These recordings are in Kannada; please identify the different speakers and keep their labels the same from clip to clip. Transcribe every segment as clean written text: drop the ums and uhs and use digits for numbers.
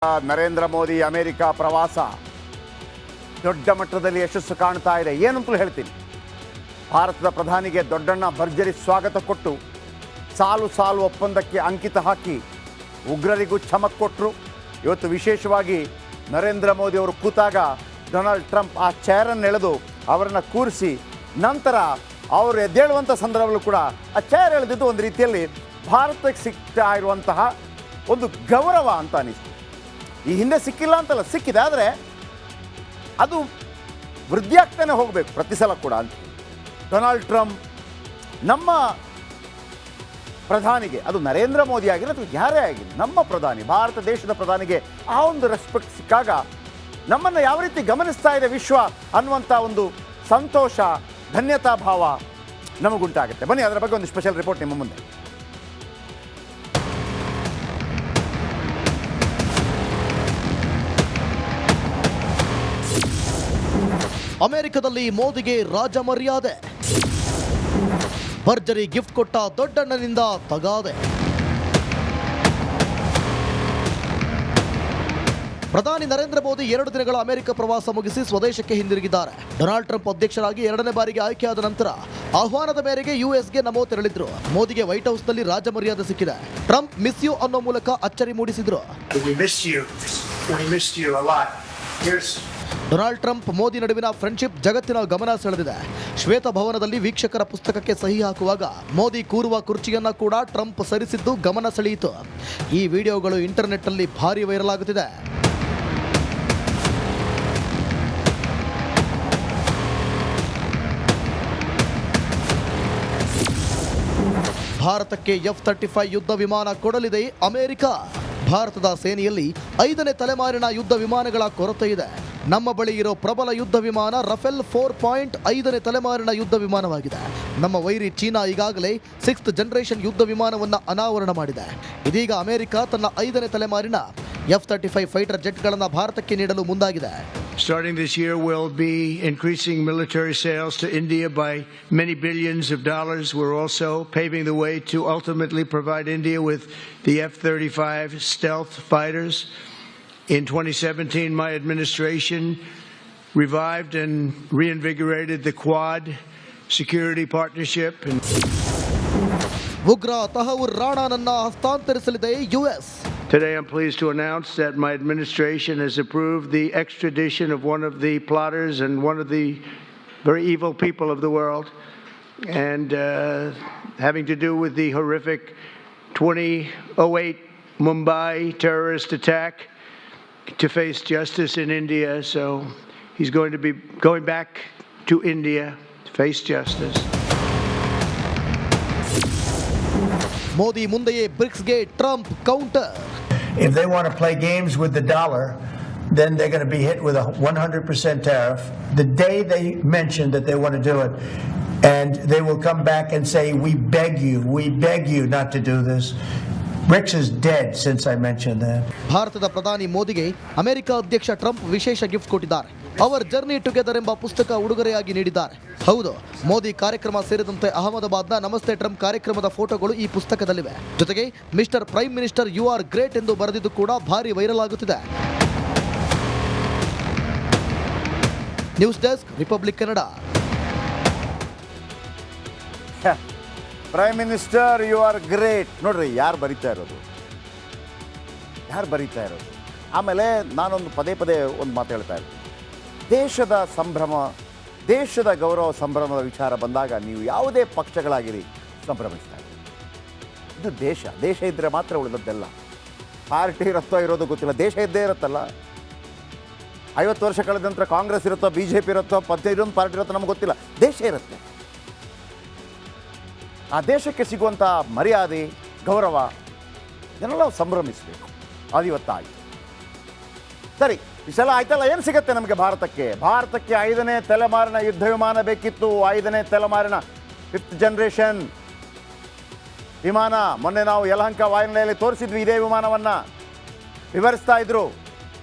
Speaker 1: ನರೇಂದ್ರ ಮೋದಿ ಅಮೆರಿಕ ಪ್ರವಾಸ ದೊಡ್ಡ ಮಟ್ಟದಲ್ಲಿ ಯಶಸ್ಸು ಕಾಣ್ತಾ ಇದೆ. ಏನಂತಲೂ ಹೇಳ್ತೀನಿ. ಭಾರತದ ಪ್ರಧಾನಿಗೆ ದೊಡ್ಡಣ್ಣ ಭರ್ಜರಿ ಸ್ವಾಗತ ಕೊಟ್ಟು ಸಾಲು ಸಾಲು ಒಪ್ಪಂದಕ್ಕೆ ಅಂಕಿತ ಹಾಕಿ ಉಗ್ರರಿಗೂ ಚಮಕ್ ಕೊಟ್ಟರು. ಇವತ್ತು ವಿಶೇಷವಾಗಿ ನರೇಂದ್ರ ಮೋದಿ ಅವರು ಕೂತಾಗ ಡೊನಾಲ್ಡ್ ಟ್ರಂಪ್ ಆ ಚೇರನ್ನು ಎಳೆದು ಅವರನ್ನು ಕೂರಿಸಿ ನಂತರ ಅವರು ಎದ್ದೇಳುವಂಥ ಸಂದರ್ಭದಲ್ಲೂ ಕೂಡ ಆ ಚೇರ್ ಎಳೆದಿದ್ದು ಒಂದು ರೀತಿಯಲ್ಲಿ ಭಾರತಕ್ಕೆ ಸಿಗ್ತಾ ಇರುವಂತಹ ಒಂದು ಗೌರವ ಅಂತ ಅನಿಸ್ತು. ಈ ಹಿಂದೆ ಸಿಕ್ಕಿಲ್ಲ ಅಂತಲ್ಲ, ಸಿಕ್ಕಿದೆ, ಆದರೆ ಅದು ವೃದ್ಧಿಯಾಗ್ತಾನೆ ಹೋಗಬೇಕು ಪ್ರತಿ ಸಲ ಕೂಡ ಅಂತ. ಡೊನಾಲ್ಡ್ ಟ್ರಂಪ್ ನಮ್ಮ ಪ್ರಧಾನಿಗೆ, ಅದು ನರೇಂದ್ರ ಮೋದಿ ಆಗಿರಲಿ ಅಥವಾ ಯಾರೇ ಆಗಿರಲಿ, ನಮ್ಮ ಪ್ರಧಾನಿ, ಭಾರತ ದೇಶದ ಪ್ರಧಾನಿಗೆ ಆ ಒಂದು ರೆಸ್ಪೆಕ್ಟ್ ಸಿಕ್ಕಾಗ ನಮ್ಮನ್ನು ಯಾವ ರೀತಿ ಗಮನಿಸ್ತಾ ಇದೆ ವಿಶ್ವ ಅನ್ನುವಂಥ ಒಂದು ಸಂತೋಷ, ಧನ್ಯತಾ ಭಾವ ನಮಗುಂಟಾಗುತ್ತೆ. ಬನ್ನಿ ಅದರ ಬಗ್ಗೆ ಒಂದು ಸ್ಪೆಷಲ್ ರಿಪೋರ್ಟ್ ನಿಮ್ಮ ಮುಂದೆ.
Speaker 2: ಅಮೆರಿಕದಲ್ಲಿ ಮೋದಿಗೆ ರಾಜ ಮರ್ಯಾದೆ, ಭರ್ಜರಿ ಗಿಫ್ಟ್ ಕೊಟ್ಟ ದೊಡ್ಡಣ್ಣನಿಂದ ತಗಾದೆ. ಪ್ರಧಾನಿ ನರೇಂದ್ರ ಮೋದಿ 2 ದಿನಗಳ ಅಮೆರಿಕ ಪ್ರವಾಸ ಮುಗಿಸಿ ಸ್ವದೇಶಕ್ಕೆ ಹಿಂದಿರುಗಿದ್ದಾರೆ. ಡೊನಾಲ್ಡ್ ಟ್ರಂಪ್ ಅಧ್ಯಕ್ಷರಾಗಿ 2ನೇ ಬಾರಿಗೆ ಆಯ್ಕೆಯಾದ ನಂತರ ಆಹ್ವಾನದ ಮೇರೆಗೆ ಯುಎಸ್ಗೆ ನಮೋ ತೆರಳಿದ್ರು. ಮೋದಿಗೆ ವೈಟ್ ಹೌಸ್ನಲ್ಲಿ ರಾಜ ಮರ್ಯಾದೆ ಸಿಕ್ಕಿದೆ. ಟ್ರಂಪ್ ಮಿಸ್ ಯು ಅನ್ನೋ ಮೂಲಕ ಅಚ್ಚರಿ ಮೂಡಿಸಿದ್ರು. ಡೊನಾಲ್ಡ್ ಟ್ರಂಪ್ ಮೋದಿ ನಡುವಿನ ಫ್ರೆಂಡ್ಶಿಪ್ ಜಗತ್ತಿನ ಗಮನ ಸೆಳೆದಿದೆ. ಶ್ವೇತಭವನದಲ್ಲಿ ವೀಕ್ಷಕರ ಪುಸ್ತಕಕ್ಕೆ ಸಹಿ ಹಾಕುವಾಗ ಮೋದಿ ಕೂರುವ ಕುರ್ಚಿಯನ್ನ ಕೂಡ ಟ್ರಂಪ್ ಸರಿಸಿದ್ದು ಗಮನ ಸೆಳೆಯಿತು. ಈ ವಿಡಿಯೋಗಳು ಇಂಟರ್ನೆಟ್ನಲ್ಲಿ ಭಾರಿ ವೈರಲ್ ಆಗುತ್ತಿದೆ. ಭಾರತಕ್ಕೆ F-35 ಯುದ್ಧ ವಿಮಾನ ಕೊಡಲಿದೆ ಅಮೆರಿಕ. ಭಾರತದ ಸೇನೆಯಲ್ಲಿ 5ನೇ ತಲೆಮಾರಿನ ಯುದ್ಧ ವಿಮಾನಗಳ ಕೊರತೆ ಇದೆ. ನಮ್ಮ ಬಳಿ ಇರೋ ಪ್ರಬಲ ಯುದ್ಧ ವಿಮಾನ ರಫೇಲ್ 4.5ನೇ ತಲೆಮಾರಿನ ಯುದ್ಧ ವಿಮಾನವಾಗಿದೆ. ನಮ್ಮ ವೈರಿ ಚೀನಾ ಈಗಾಗಲೇ 6th ಜನರೇಷನ್ ಯುದ್ಧ ವಿಮಾನವನ್ನು ಅನಾವರಣ ಮಾಡಿದೆ. ಇದೀಗ ಅಮೆರಿಕ ತನ್ನ 5ನೇ ತಲೆಮಾರಿನ F-35 ಫೈಟರ್ ಜೆಟ್ಗಳನ್ನು ಭಾರತಕ್ಕೆ ನೀಡಲು ಮುಂದಾಗಿದೆ.
Speaker 3: Starting this year, we'll be increasing military sales to India by many billions of dollars. We're also paving the way to ultimately provide India with the F-35 stealth fighters. In 2017, my administration revived and reinvigorated the Quad security partnership.
Speaker 2: ಉಗ್ರ ತಹವೂರ್ ರಾಣಾನನ್ನ ಹಸ್ತಾಂತರಿಸಲಿದೆ US.
Speaker 3: Today, I'm pleased to announce that my administration has approved the extradition of one of the plotters and one of the very evil people of the world, and having to do with the horrific 2008 Mumbai terrorist attack, to face justice in India. So he's going to be going back to India to face justice.
Speaker 2: Modi ಮುಂದೆಯೇ ಬ್ರಿಕ್ಸ್ಗೆ Trump counter.
Speaker 4: If they want to play games with the dollar, then they're going to be hit with a 100% tariff the day they mention that they want to do it. And they will come back and say, we beg you not to do this. BRICS is dead since I mentioned that.
Speaker 2: ಭಾರತದ ಪ್ರಧಾನಿ ಮೋದಿಗೆ ಅಮೆರಿಕ ಅಧ್ಯಕ್ಷ ಟ್ರಂಪ್ ವಿಶೇಷ ಗಿಫ್ಟ್ ಕೊಟ್ಟಿದ್ದಾರೆ. ಅವರ್ ಜರ್ನಿ ಟುಗೆದರ್ ಎಂಬ ಪುಸ್ತಕ ಉಡುಗೊರೆಯಾಗಿ ನೀಡಿದ್ದಾರೆ. ಹೌದು, ಮೋದಿ ಕಾರ್ಯಕ್ರಮ ಸೇರಿದಂತೆ ಅಹಮದಾಬಾದ್ನ ನಮಸ್ತೆ ಟ್ರಂಪ್ ಕಾರ್ಯಕ್ರಮದ ಫೋಟೋಗಳು ಈ ಪುಸ್ತಕದಲ್ಲಿವೆ. ಜೊತೆಗೆ mister prime minister you are great ಎಂದು ಬರೆದಿದ್ದು ಕೂಡ ಭಾರಿ ವೈರಲ್ ಆಗುತ್ತಿದೆ. News desk, republic Kannada.
Speaker 1: Prime minister you are great. ನೋಡ್ರಿ ಯಾರು ಬರೀತಾ ಇರೋದು. ಆಮೇಲೆ ನಾನೊಂದು ಪದೇ ಒಂದು ಮಾತು ಹೇಳ್ತಾ ಇರ್ತೀನಿ. ದೇಶದ ಸಂಭ್ರಮ, ದೇಶದ ಗೌರವ ಸಂಭ್ರಮದ ವಿಚಾರ ಬಂದಾಗ ನೀವು ಯಾವುದೇ ಪಕ್ಷಗಳಾಗಿರಿ ಸಂಭ್ರಮಿಸ್ತಾ ಇದ್ದೀರಿ. ಇದು ದೇಶ ಇದ್ದರೆ ಮಾತ್ರ ಉಳಿದದ್ದೆಲ್ಲ. ಪಾರ್ಟಿ ಇರುತ್ತೋ ಇರೋದು ಗೊತ್ತಿಲ್ಲ, ದೇಶ ಇದ್ದೇ ಇರುತ್ತಲ್ಲ. 50 ವರ್ಷ ಕಳೆದ ನಂತರ ಕಾಂಗ್ರೆಸ್ ಇರುತ್ತೋ, BJP ಇರುತ್ತೋ, ಇನ್ನೊಂದು ಪಾರ್ಟಿ ಇರುತ್ತೋ ನಮ್ಗೆ ಗೊತ್ತಿಲ್ಲ. ದೇಶ ಇರುತ್ತೆ. ಆ ದೇಶಕ್ಕೆ ಸಿಗುವಂಥ ಮರ್ಯಾದೆ, ಗೌರವ ಇದನ್ನೆಲ್ಲ ಸಂಭ್ರಮಿಸಬೇಕು. ಅದು ಇವತ್ತಾಯಿತು. ಸರಿ, ಇಷ್ಟೆಲ್ಲ ಆಯ್ತಲ್ಲ, ಏನು ಸಿಗುತ್ತೆ ನಮಗೆ ಭಾರತಕ್ಕೆ? 5ನೇ ತಲೆಮಾರಿನ ಯುದ್ಧ ವಿಮಾನ ಬೇಕಿತ್ತು. 5ನೇ ತಲೆಮಾರಿನ 5th ಜನರೇಷನ್ ವಿಮಾನ. ಮೊನ್ನೆ ನಾವು ಯಲಹಂಕ ವಾಯುನೆಲೆಯಲ್ಲಿ ತೋರಿಸಿದ್ವಿ ಇದೇ ವಿಮಾನವನ್ನು, ವಿವರಿಸ್ತಾ ಇದ್ರು.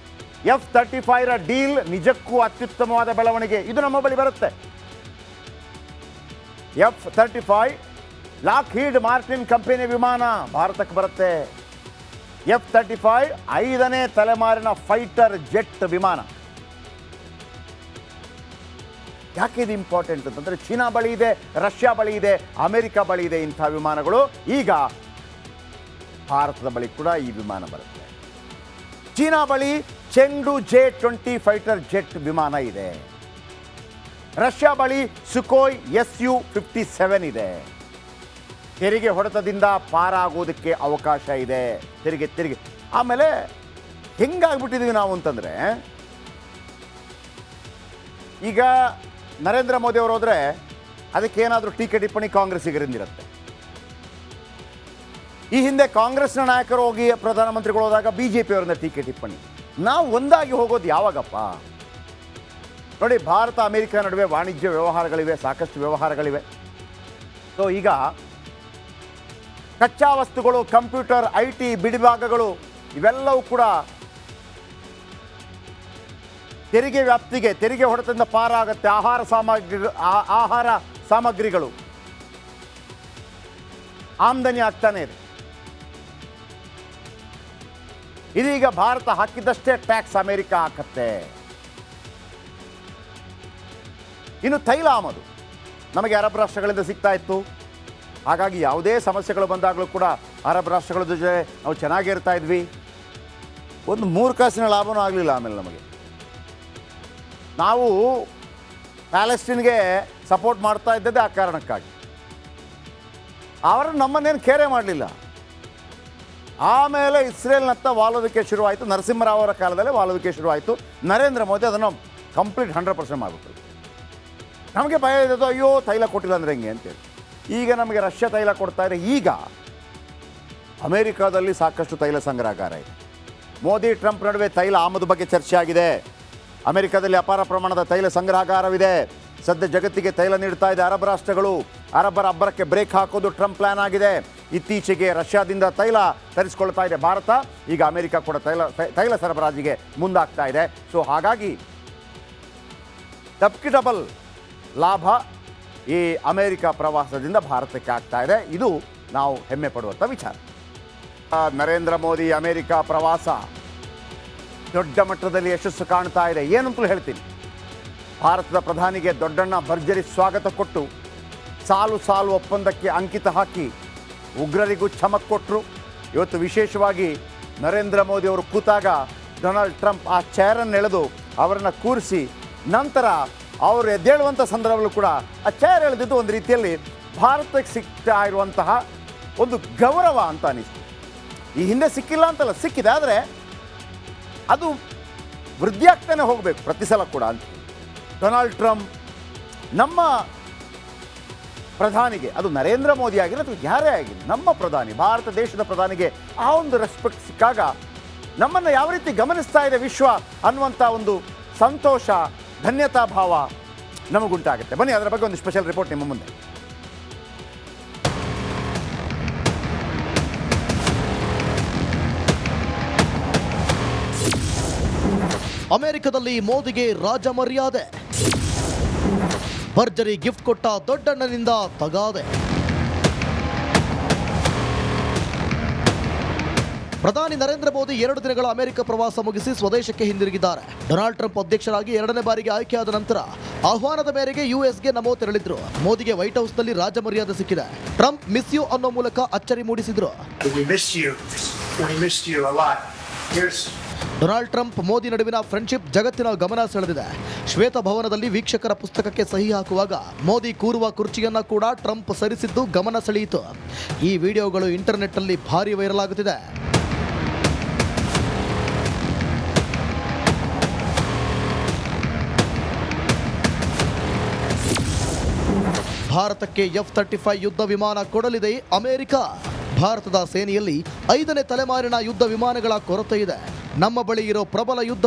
Speaker 1: F-35 ಡೀಲ್ ನಿಜಕ್ಕೂ ಅತ್ಯುತ್ತಮವಾದ ಬೆಳವಣಿಗೆ. ಇದು ನಮ್ಮ ಬಳಿ ಬರುತ್ತೆ. F-35 ಲಾಕ್ಹೀಡ್ ಮಾರ್ಟಿನ್ ಕಂಪನಿ ವಿಮಾನ ಭಾರತಕ್ಕೆ ಬರುತ್ತೆ. F-35 5ನೇ ತಲೆಮಾರಿನ ಫೈಟರ್ ಜೆಟ್ ವಿಮಾನ. ಯಾಕೆ ಇದು ಇಂಪಾರ್ಟೆಂಟ್ ಅಂತಂದರೆ ಚೀನಾ ಬಳಿ ಇದೆ, ರಷ್ಯಾ ಬಳಿ ಇದೆ, ಅಮೆರಿಕ ಬಳಿ ಇದೆ ಇಂಥ ವಿಮಾನಗಳು. ಈಗ ಭಾರತದ ಬಳಿ ಕೂಡ ಈ ವಿಮಾನ ಬರುತ್ತೆ. ಚೀನಾ ಬಳಿ ಚೆಂಡು J-20 ಫೈಟರ್ ಜೆಟ್ ವಿಮಾನ ಇದೆ. ರಷ್ಯಾ ಬಳಿ ಸುಕೋಯ್ Su-57 ಇದೆ. ತೆರಿಗೆ ಹೊಡೆತದಿಂದ ಪಾರಾಗೋದಕ್ಕೆ ಅವಕಾಶ ಇದೆ. ತೆರಿಗೆ ಆಮೇಲೆ ಹೆಂಗಾಗ್ಬಿಟ್ಟಿದ್ದೀವಿ ನಾವು ಅಂತಂದರೆ, ಈಗ ನರೇಂದ್ರ ಮೋದಿ ಅವರು ಹೋದರೆ ಅದಕ್ಕೇನಾದರೂ ಟೀಕೆ ಟಿಪ್ಪಣಿ ಕಾಂಗ್ರೆಸ್ಸಿಗರಿಂದಿರುತ್ತೆ. ಈ ಹಿಂದೆ ಕಾಂಗ್ರೆಸ್ನ ನಾಯಕರು ಹೋಗಿ ಪ್ರಧಾನಮಂತ್ರಿಗಳು ಹೋದಾಗ BJP ಅವರಿಂದ ಟೀಕೆ ಟಿಪ್ಪಣಿ. ನಾವು ಒಂದಾಗಿ ಹೋಗೋದು ಯಾವಾಗಪ್ಪ? ನೋಡಿ, ಭಾರತ ಅಮೆರಿಕ ನಡುವೆ ವಾಣಿಜ್ಯ ವ್ಯವಹಾರಗಳಿವೆ, ಸಾಕಷ್ಟು ವ್ಯವಹಾರಗಳಿವೆ. ಸೊ ಈಗ ಕಚ್ಚಾ ವಸ್ತುಗಳು, ಕಂಪ್ಯೂಟರ್, IT ಬಿಡಿಭಾಗಗಳು ಇವೆಲ್ಲವೂ ಕೂಡ ತೆರಿಗೆ ವ್ಯಾಪ್ತಿಗೆ, ತೆರಿಗೆ ಹೊಡೆತದಿಂದ ಪಾರಾಗುತ್ತೆ. ಆಹಾರ ಸಾಮಗ್ರಿಗಳು ಆಮದನಿ ಆಗ್ತಾನೆ ಇದೆ. ಇದೀಗ ಭಾರತ ಹಾಕಿದ್ದಷ್ಟೇ ಟ್ಯಾಕ್ಸ್ ಅಮೆರಿಕ ಹಾಕತ್ತೆ. ಇನ್ನು ತೈಲ ಆಮದು ನಮಗೆ ಅರಬ್ ರಾಷ್ಟ್ರಗಳಿಂದ ಸಿಗ್ತಾ ಇತ್ತು. ಹಾಗಾಗಿ ಯಾವುದೇ ಸಮಸ್ಯೆಗಳು ಬಂದಾಗಲೂ ಕೂಡ ಅರಬ್ ರಾಷ್ಟ್ರಗಳ ಜೊತೆ ನಾವು ಚೆನ್ನಾಗಿರ್ತಾ ಇದ್ವಿ. ಒಂದು 3 ಕಾಸಿನ ಲಾಭವೂ ಆಗಲಿಲ್ಲ ಆಮೇಲೆ ನಮಗೆ. ನಾವು ಪ್ಯಾಲೆಸ್ಟೀನ್ಗೆ ಸಪೋರ್ಟ್ ಮಾಡ್ತಾ ಇದ್ದದ್ದೇ ಆ ಕಾರಣಕ್ಕಾಗಿ. ಅವರು ನಮ್ಮನ್ನೇನು ಕೇರೆ ಮಾಡಲಿಲ್ಲ. ಆಮೇಲೆ ಇಸ್ರೇಲ್ನತ್ತ ವಾಲೋದಕ್ಕೆ ಶುರುವಾಯಿತು. ನರಸಿಂಹರಾವ್ ಅವರ ಕಾಲದಲ್ಲೇ ವಾಲೋದಕ್ಕೆ ಶುರುವಾಯಿತು. ನರೇಂದ್ರ ಮೋದಿ ಅದನ್ನು ಕಂಪ್ಲೀಟ್ 100% ಮಾಡಿಬಿಟ್ರು. ನಮಗೆ ಭಯ ಇದ್ದದ್ದು, ಅಯ್ಯೋ ತೈಲ ಕೊಟ್ಟಿಲ್ಲ ಅಂದರೆ ಹೆಂಗೆ ಅಂತೇಳಿ. ಈಗ ನಮಗೆ ರಷ್ಯಾ ತೈಲ ಕೊಡ್ತಾ ಇದೆ. ಈಗ ಅಮೇರಿಕಾದಲ್ಲಿ ಸಾಕಷ್ಟು ತೈಲ ಸಂಗ್ರಹಗಾರ ಇದೆ. ಮೋದಿ ಟ್ರಂಪ್ ನಡುವೆ ತೈಲ ಆಮದು ಬಗ್ಗೆ ಚರ್ಚೆ ಆಗಿದೆ. ಅಮೆರಿಕದಲ್ಲಿ ಅಪಾರ ಪ್ರಮಾಣದ ತೈಲ ಸಂಗ್ರಹಗಾರವಿದೆ. ಸದ್ಯ ಜಗತ್ತಿಗೆ ತೈಲ ನೀಡ್ತಾ ಇದೆ ಅರಬ್ ರಾಷ್ಟ್ರಗಳು. ಅರಬ್ಬರ ಅಬ್ಬರಕ್ಕೆ ಬ್ರೇಕ್ ಹಾಕೋದು ಟ್ರಂಪ್ ಪ್ಲಾನ್ ಆಗಿದೆ. ಇತ್ತೀಚೆಗೆ ರಷ್ಯಾದಿಂದ ತೈಲ ತರಿಸ್ಕೊಳ್ತಾ ಇದೆ ಭಾರತ. ಈಗ ಅಮೆರಿಕ ಕೂಡ ತೈಲ ಸರಬರಾಜಿಗೆ ಮುಂದಾಗ್ತಾ ಇದೆ. ಸೊ ಹಾಗಾಗಿ ಡಬಲ್ ಲಾಭ ಈ ಅಮೆರಿಕ ಪ್ರವಾಸದಿಂದ ಭಾರತಕ್ಕೆ ಆಗ್ತಾ ಇದೆ. ಇದು ನಾವು ಹೆಮ್ಮೆ ಪಡುವಂಥ ವಿಚಾರ. ನರೇಂದ್ರ ಮೋದಿ ಅಮೆರಿಕ ಪ್ರವಾಸ ದೊಡ್ಡ ಮಟ್ಟದಲ್ಲಿ ಯಶಸ್ಸು ಕಾಣ್ತಾ ಇದೆ. ಏನಂತಲೂ ಹೇಳ್ತೀನಿ. ಭಾರತದ ಪ್ರಧಾನಿಗೆ ದೊಡ್ಡಣ್ಣ ಭರ್ಜರಿ ಸ್ವಾಗತ ಕೊಟ್ಟು ಸಾಲು ಒಪ್ಪಂದಕ್ಕೆ ಅಂಕಿತ ಹಾಕಿ ಉಗ್ರರಿಗೂ ಚಮಕ್ ಕೊಟ್ಟರು. ಇವತ್ತು ವಿಶೇಷವಾಗಿ ನರೇಂದ್ರ ಮೋದಿ ಅವರು ಕೂತಾಗ ಡೊನಾಲ್ಡ್ ಟ್ರಂಪ್ ಆ ಚೇರನ್ನು ಎಳೆದು ಅವರನ್ನು ಕೂರಿಸಿ ನಂತರ ಅವರು ಎದ್ದೇಳುವಂಥ ಸಂದರ್ಭದಲ್ಲೂ ಕೂಡ ಆ ಚೇರ್ ಎಳೆದಿದ್ದು ಒಂದು ರೀತಿಯಲ್ಲಿ ಭಾರತಕ್ಕೆ ಸಿಗ್ತಾ ಇರುವಂತಹ ಒಂದು ಗೌರವ ಅಂತ ಅನಿಸ್ತು. ಈ ಹಿಂದೆ ಸಿಕ್ಕಿಲ್ಲ ಅಂತಲ್ಲ, ಸಿಕ್ಕಿದೆ. ಆದರೆ ಅದು ವೃದ್ಧಿಯಾಗ್ತಾನೆ ಹೋಗಬೇಕು ಪ್ರತಿ ಸಲ ಕೂಡ ಅಂತ. ಡೊನಾಲ್ಡ್ ಟ್ರಂಪ್ ನಮ್ಮ ಪ್ರಧಾನಿಗೆ, ಅದು ನರೇಂದ್ರ ಮೋದಿ ಆಗಿರಲಿ ಅಥವಾ ಯಾರೇ ಆಗಿರಲಿ, ನಮ್ಮ ಪ್ರಧಾನಿ, ಭಾರತ ದೇಶದ ಪ್ರಧಾನಿಗೆ ಆ ಒಂದು ರೆಸ್ಪೆಕ್ಟ್ ಸಿಕ್ಕಾಗ ನಮ್ಮನ್ನು ಯಾವ ರೀತಿ ಗಮನಿಸ್ತಾ ಇದೆ ವಿಶ್ವ ಅನ್ನುವಂಥ ಒಂದು ಸಂತೋಷ, ಧನ್ಯತಾ ಭಾವ ನಮಗುಂಟಾಗುತ್ತೆ. ಬನ್ನಿ ಅದರ ಬಗ್ಗೆ ಒಂದು ಸ್ಪೆಷಲ್ ರಿಪೋರ್ಟ್ ನಿಮ್ಮ ಮುಂದೆ.
Speaker 2: ಅಮೆರಿಕದಲ್ಲಿ ಮೋದಿಗೆ ರಾಜ ಮರ್ಯಾದೆ. ಭರ್ಜರಿ ಗಿಫ್ಟ್ ಕೊಟ್ಟ ದೊಡ್ಡಣ್ಣನಿಂದ ತಗಾದೆ. ಪ್ರಧಾನಿ ನರೇಂದ್ರ ಮೋದಿ 2 ದಿನಗಳ ಅಮೆರಿಕ ಪ್ರವಾಸ ಮುಗಿಸಿ ಸ್ವದೇಶಕ್ಕೆ ಹಿಂದಿರುಗಿದ್ದಾರೆ. ಡೊನಾಲ್ಡ್ ಟ್ರಂಪ್ ಅಧ್ಯಕ್ಷರಾಗಿ 2ನೇ ಬಾರಿಗೆ ಆಯ್ಕೆಯಾದ ನಂತರ ಆಹ್ವಾನದ ಮೇರೆಗೆ ಯುಎಸ್ಗೆ ನಮೋ ತೆರಳಿದ್ರು. ಮೋದಿಗೆ ವೈಟ್ ಹೌಸ್ನಲ್ಲಿ ರಾಜ ಮರ್ಯಾದೆ ಸಿಕ್ಕಿದೆ. ಟ್ರಂಪ್ ಮಿಸ್ ಯು ಅನ್ನೋ ಮೂಲಕ ಅಚ್ಚರಿ ಮೂಡಿಸಿದ್ರು. ಡೊನಾಲ್ಡ್ ಟ್ರಂಪ್ ಮೋದಿ ನಡುವಿನ ಫ್ರೆಂಡ್ಶಿಪ್ ಜಗತ್ತಿನ ಗಮನ ಸೆಳೆದಿದೆ. ಶ್ವೇತಭವನದಲ್ಲಿ ವೀಕ್ಷಕರ ಪುಸ್ತಕಕ್ಕೆ ಸಹಿ ಹಾಕುವಾಗ ಮೋದಿ ಕೂರುವ ಕುರ್ಚಿಯನ್ನ ಕೂಡ ಟ್ರಂಪ್ ಸರಿಸಿದ್ದು ಗಮನ ಸೆಳೆಯಿತು. ಈ ವಿಡಿಯೋಗಳು ಇಂಟರ್ನೆಟ್ನಲ್ಲಿ ಭಾರಿ ವೈರಲ್ ಆಗುತ್ತಿದೆ. ಭಾರತಕ್ಕೆ F-35 ಯುದ್ಧ ವಿಮಾನ ಕೊಡಲಿದೆ ಅಮೆರಿಕ. ಭಾರತದ ಸೇನೆಯಲ್ಲಿ 5ನೇ ತಲೆಮಾರಿನ ಯುದ್ಧ ವಿಮಾನಗಳ ಕೊರತೆ ಇದೆ. ನಮ್ಮ ಬಳಿ ಇರೋ ಪ್ರಬಲ ಯುದ್ಧ